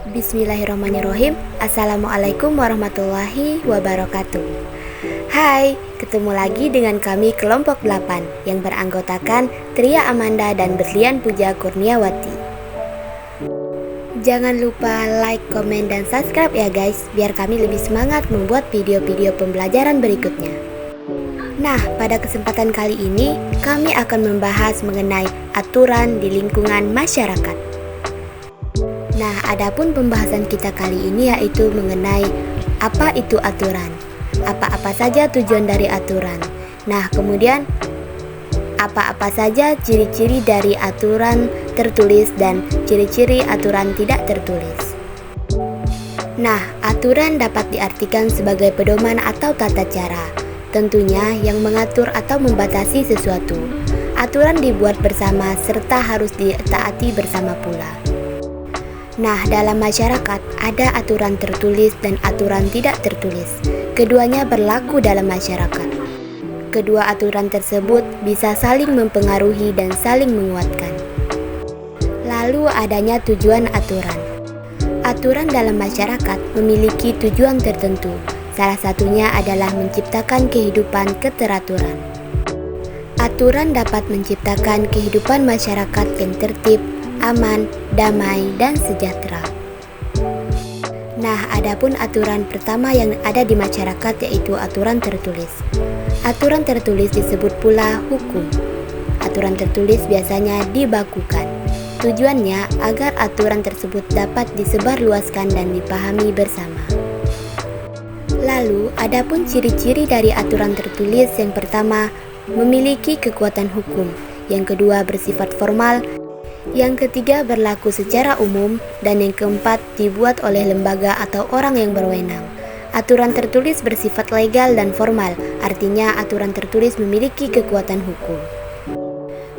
Bismillahirrahmanirrahim. Assalamualaikum warahmatullahi wabarakatuh. Hai, ketemu lagi dengan kami kelompok 8 yang beranggotakan Tria Amanda dan Berlian Puja Kurniawati. Jangan lupa like, komen, dan subscribe ya guys, biar kami lebih semangat membuat video-video pembelajaran berikutnya. Nah, pada kesempatan kali ini kami akan membahas mengenai aturan di lingkungan masyarakat. Nah, adapun pembahasan kita kali ini yaitu mengenai apa itu aturan, apa-apa saja tujuan dari aturan. Nah, kemudian apa-apa saja ciri-ciri dari aturan tertulis dan ciri-ciri aturan tidak tertulis. Nah, aturan dapat diartikan sebagai pedoman atau tata cara, tentunya yang mengatur atau membatasi sesuatu. Aturan dibuat bersama serta harus ditaati bersama pula. Nah, dalam masyarakat ada aturan tertulis dan aturan tidak tertulis. Keduanya berlaku dalam masyarakat. Kedua aturan tersebut bisa saling mempengaruhi dan saling menguatkan. Lalu adanya tujuan aturan. Aturan dalam masyarakat memiliki tujuan tertentu. Salah satunya adalah menciptakan kehidupan keteraturan. Aturan dapat menciptakan kehidupan masyarakat yang tertib, aman, damai, dan sejahtera. Nah, adapun aturan pertama yang ada di masyarakat yaitu aturan tertulis. Aturan tertulis disebut pula hukum. Aturan tertulis biasanya dibakukan. Tujuannya agar aturan tersebut dapat disebarluaskan dan dipahami bersama. Lalu, adapun ciri-ciri dari aturan tertulis yang pertama, memiliki kekuatan hukum. Yang kedua, bersifat formal. Yang ketiga, berlaku secara umum, dan yang keempat, dibuat oleh lembaga atau orang yang berwenang. Aturan tertulis bersifat legal dan formal, artinya aturan tertulis memiliki kekuatan hukum.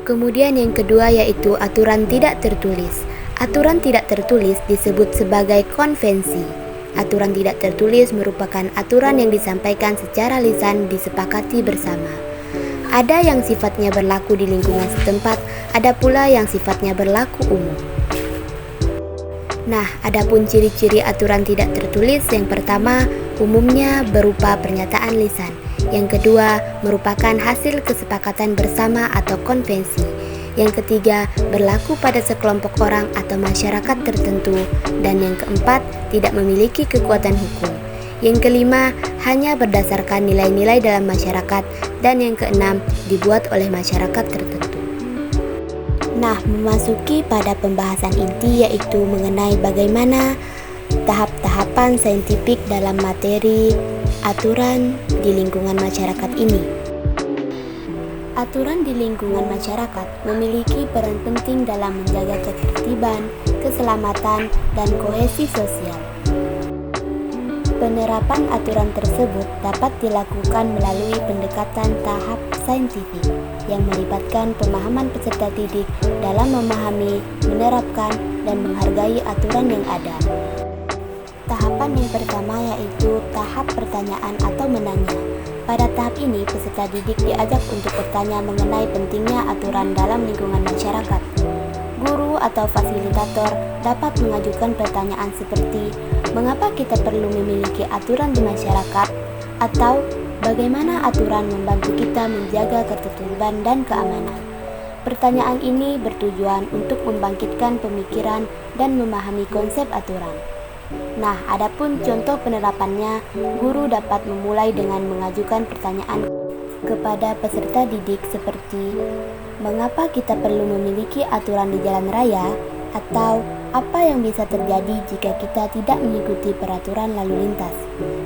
Kemudian yang kedua yaitu aturan tidak tertulis. Aturan tidak tertulis disebut sebagai konvensi. Aturan tidak tertulis merupakan aturan yang disampaikan secara lisan disepakati bersama. Ada yang sifatnya berlaku di lingkungan setempat, ada pula yang sifatnya berlaku umum. Nah, adapun ciri-ciri aturan tidak tertulis, yang pertama, umumnya berupa pernyataan lisan. Yang kedua, merupakan hasil kesepakatan bersama atau konvensi. Yang ketiga, berlaku pada sekelompok orang atau masyarakat tertentu. Dan yang keempat, tidak memiliki kekuatan hukum. Yang kelima, hanya berdasarkan nilai-nilai dalam masyarakat. Dan yang keenam, dibuat oleh masyarakat tertentu. Nah, memasuki pada pembahasan inti yaitu mengenai bagaimana tahap-tahapan saintifik dalam materi aturan di lingkungan masyarakat ini. Aturan di lingkungan masyarakat memiliki peran penting dalam menjaga ketertiban, keselamatan, dan kohesi sosial. Penerapan aturan tersebut dapat dilakukan melalui pendekatan tahap saintifik yang melibatkan pemahaman peserta didik dalam memahami, menerapkan, dan menghargai aturan yang ada. Tahapan yang pertama yaitu tahap pertanyaan atau menanya. Pada tahap ini, peserta didik diajak untuk bertanya mengenai pentingnya aturan dalam lingkungan masyarakat. Guru atau fasilitator dapat mengajukan pertanyaan seperti, mengapa kita perlu memiliki aturan di masyarakat? Atau, bagaimana aturan membantu kita menjaga ketertiban dan keamanan? Pertanyaan ini bertujuan untuk membangkitkan pemikiran dan memahami konsep aturan. Nah, adapun contoh penerapannya, guru dapat memulai dengan mengajukan pertanyaan kepada peserta didik seperti, mengapa kita perlu memiliki aturan di jalan raya? Atau, apa yang bisa terjadi jika kita tidak mengikuti peraturan lalu lintas?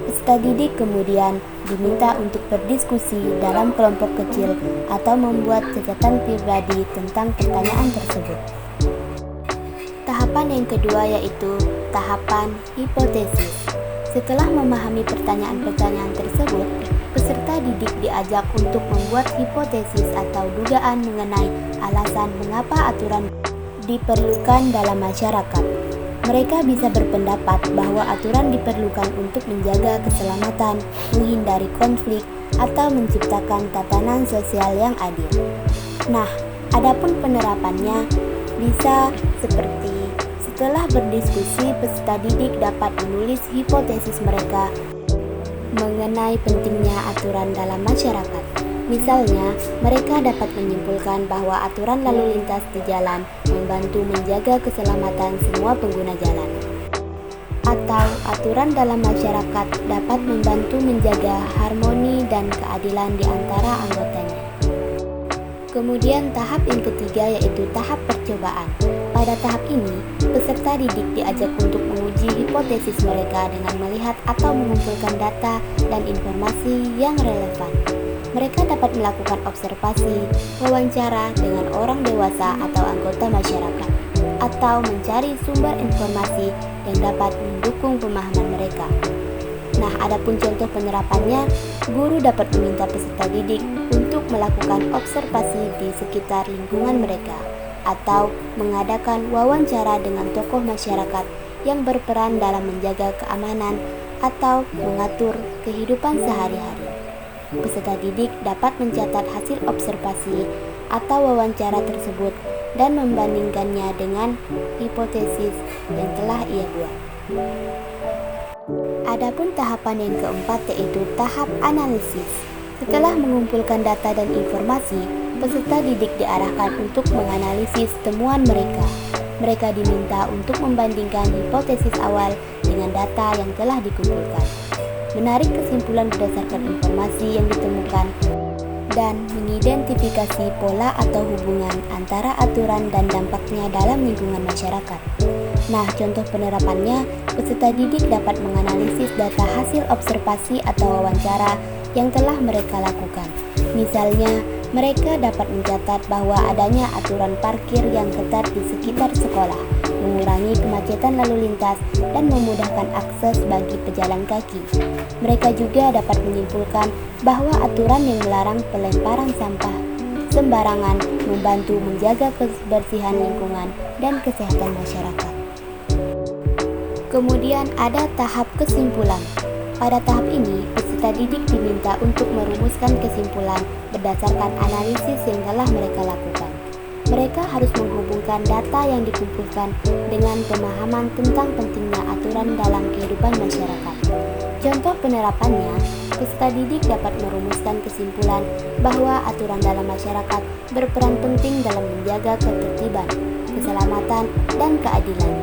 Peserta didik kemudian diminta untuk berdiskusi dalam kelompok kecil atau membuat catatan pribadi tentang pertanyaan tersebut. Tahapan yang kedua yaitu tahapan hipotesis. Setelah memahami pertanyaan-pertanyaan tersebut, peserta didik diajak untuk membuat hipotesis atau dugaan mengenai alasan mengapa aturan diperlukan dalam masyarakat. Mereka bisa berpendapat bahwa aturan diperlukan untuk menjaga keselamatan, menghindari konflik, atau menciptakan tatanan sosial yang adil. Nah, adapun penerapannya bisa seperti Setelah berdiskusi, peserta didik dapat menulis hipotesis mereka mengenai pentingnya aturan dalam masyarakat. Misalnya, mereka dapat menyimpulkan bahwa aturan lalu lintas di jalan membantu menjaga keselamatan semua pengguna jalan. Atau aturan dalam masyarakat dapat membantu menjaga harmoni dan keadilan di antara anggotanya. Kemudian tahap yang ketiga yaitu tahap percobaan. Pada tahap ini, peserta didik diajak untuk menguji hipotesis mereka dengan melihat atau mengumpulkan data dan informasi yang relevan. Mereka dapat melakukan observasi, wawancara dengan orang dewasa atau anggota masyarakat, atau mencari sumber informasi yang dapat mendukung pemahaman mereka. Nah, adapun contoh penerapannya, guru dapat meminta peserta didik untuk melakukan observasi di sekitar lingkungan mereka, atau mengadakan wawancara dengan tokoh masyarakat yang berperan dalam menjaga keamanan atau mengatur kehidupan sehari-hari. Peserta didik dapat mencatat hasil observasi atau wawancara tersebut dan membandingkannya dengan hipotesis yang telah ia buat. Adapun tahapan yang keempat yaitu tahap analisis. Setelah mengumpulkan data dan informasi, peserta didik diarahkan untuk menganalisis temuan mereka. Mereka diminta untuk membandingkan hipotesis awal dengan data yang telah dikumpulkan, menarik kesimpulan berdasarkan informasi yang ditemukan, dan mengidentifikasi pola atau hubungan antara aturan dan dampaknya dalam lingkungan masyarakat. Nah, contoh penerapannya, peserta didik dapat menganalisis data hasil observasi atau wawancara yang telah mereka lakukan. Misalnya, mereka dapat mencatat bahwa adanya aturan parkir yang ketat di sekitar sekolah, mengurangi kemacetan lalu lintas, dan memudahkan akses bagi pejalan kaki. Mereka juga dapat menyimpulkan bahwa aturan yang melarang pelemparan sampah sembarangan membantu menjaga kebersihan lingkungan dan kesehatan masyarakat. Kemudian ada tahap kesimpulan. Pada tahap ini, peserta didik diminta untuk merumuskan kesimpulan berdasarkan analisis yang telah mereka lakukan. Mereka harus menghubungkan data yang dikumpulkan dengan pemahaman tentang pentingnya aturan dalam kehidupan masyarakat. Contoh penerapannya, peserta didik dapat merumuskan kesimpulan bahwa aturan dalam masyarakat berperan penting dalam menjaga ketertiban, keselamatan, dan keadilan.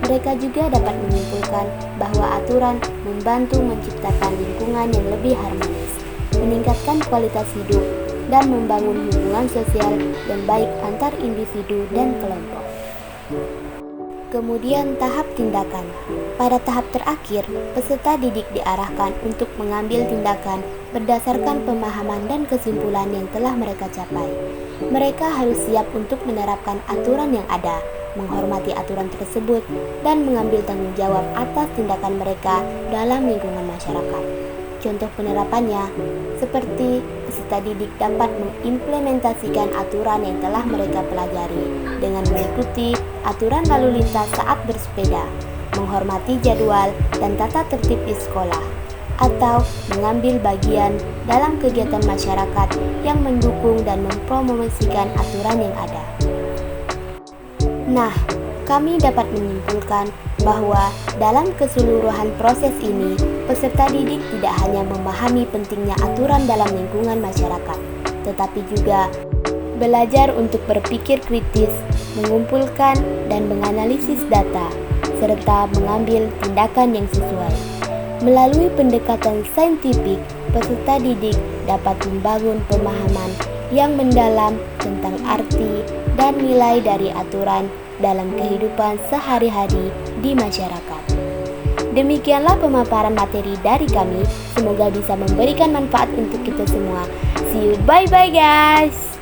Mereka juga dapat menyimpulkan bahwa aturan membantu menciptakan lingkungan yang lebih harmonis, meningkatkan kualitas hidup, dan membangun hubungan sosial yang baik antar individu dan kelompok. Kemudian tahap tindakan. Pada tahap terakhir, peserta didik diarahkan untuk mengambil tindakan berdasarkan pemahaman dan kesimpulan yang telah mereka capai. Mereka harus siap untuk menerapkan aturan yang ada, menghormati aturan tersebut, dan mengambil tanggung jawab atas tindakan mereka dalam lingkungan masyarakat. Contoh penerapannya, seperti peserta didik dapat mengimplementasikan aturan yang telah mereka pelajari dengan mengikuti aturan lalu lintas saat bersepeda, menghormati jadwal dan tata tertib di sekolah, atau mengambil bagian dalam kegiatan masyarakat yang mendukung dan mempromosikan aturan yang ada. Nah, kami dapat menyimpulkan bahwa dalam keseluruhan proses ini, peserta didik tidak hanya memahami pentingnya aturan dalam lingkungan masyarakat, tetapi juga belajar untuk berpikir kritis, mengumpulkan dan menganalisis data, serta mengambil tindakan yang sesuai. Melalui pendekatan saintifik, peserta didik dapat membangun pemahaman yang mendalam tentang arti dan nilai dari aturan dalam kehidupan sehari-hari di masyarakat. Demikianlah pemaparan materi dari kami. Semoga bisa memberikan manfaat untuk kita semua. See you, bye-bye guys.